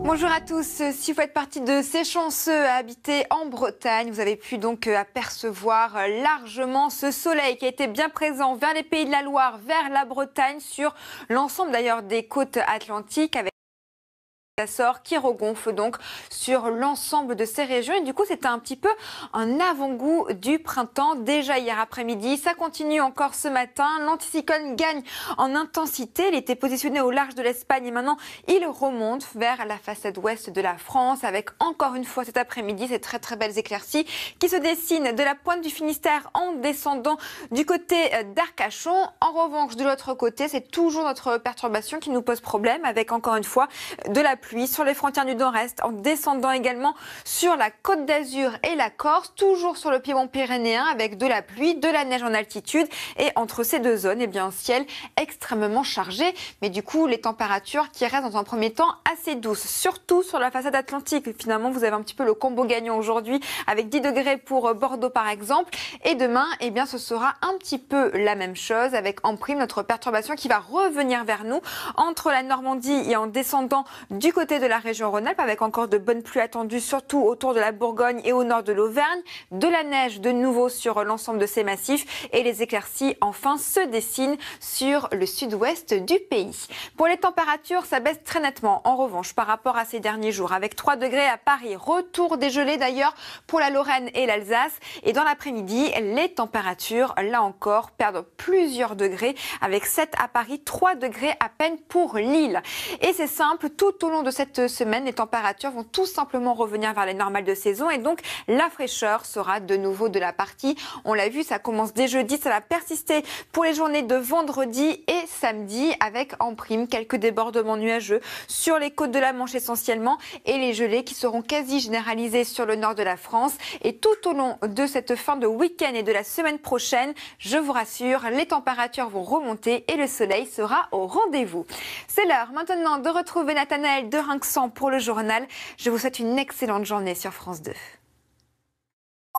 Bonjour à tous. Si vous faites partie de ces chanceux à habiter en Bretagne, vous avez pu donc apercevoir largement ce soleil qui a été bien présent vers les Pays de la Loire, vers la Bretagne, sur l'ensemble d'ailleurs des côtes atlantiques, avec Açores qui regonfle donc sur l'ensemble de ces régions. Et du coup, c'était un petit peu un avant-goût du printemps déjà hier après-midi. Ça continue encore ce matin. L'anticyclone gagne en intensité. Il était positionné au large de l'Espagne et maintenant il remonte vers la façade ouest de la France avec encore une fois cet après-midi ces très belles éclaircies qui se dessinent de la pointe du Finistère en descendant du côté d'Arcachon. En revanche, de l'autre côté, c'est toujours notre perturbation qui nous pose problème avec encore une fois de la pluie sur les frontières du nord-est, en descendant également sur la Côte d'Azur et la Corse, toujours sur le piémont pyrénéen avec de la pluie, de la neige en altitude et entre ces deux zones, eh bien, un ciel extrêmement chargé. Mais du coup, les températures qui restent dans un premier temps assez douces, surtout sur la façade atlantique. Finalement, vous avez un petit peu le combo gagnant aujourd'hui avec 10 degrés pour Bordeaux par exemple. Et demain, eh bien, ce sera un petit peu la même chose avec en prime notre perturbation qui va revenir vers nous entre la Normandie et en descendant du côté de la région Rhône-Alpes avec encore de bonnes pluies attendues surtout autour de la Bourgogne et au nord de l'Auvergne, de la neige de nouveau sur l'ensemble de ces massifs et les éclaircies enfin se dessinent sur le sud-ouest du pays. Pour les températures, ça baisse très nettement en revanche par rapport à ces derniers jours avec 3 degrés à Paris, retour des gelées d'ailleurs pour la Lorraine et l'Alsace et dans l'après-midi, les températures là encore perdent plusieurs degrés avec 7 à Paris, 3 degrés à peine pour Lille. Et c'est simple, tout au long de cette semaine, les températures vont tout simplement revenir vers les normales de saison et donc la fraîcheur sera de nouveau de la partie. On l'a vu, ça commence dès jeudi, ça va persister pour les journées de vendredi et samedi avec en prime quelques débordements nuageux sur les côtes de la Manche essentiellement et les gelées qui seront quasi généralisées sur le nord de la France. Et tout au long de cette fin de week-end et de la semaine prochaine, je vous rassure, les températures vont remonter et le soleil sera au rendez-vous. C'est l'heure maintenant de retrouver Nathanaël de Rinxan pour le journal. Je vous souhaite une excellente journée sur France 2.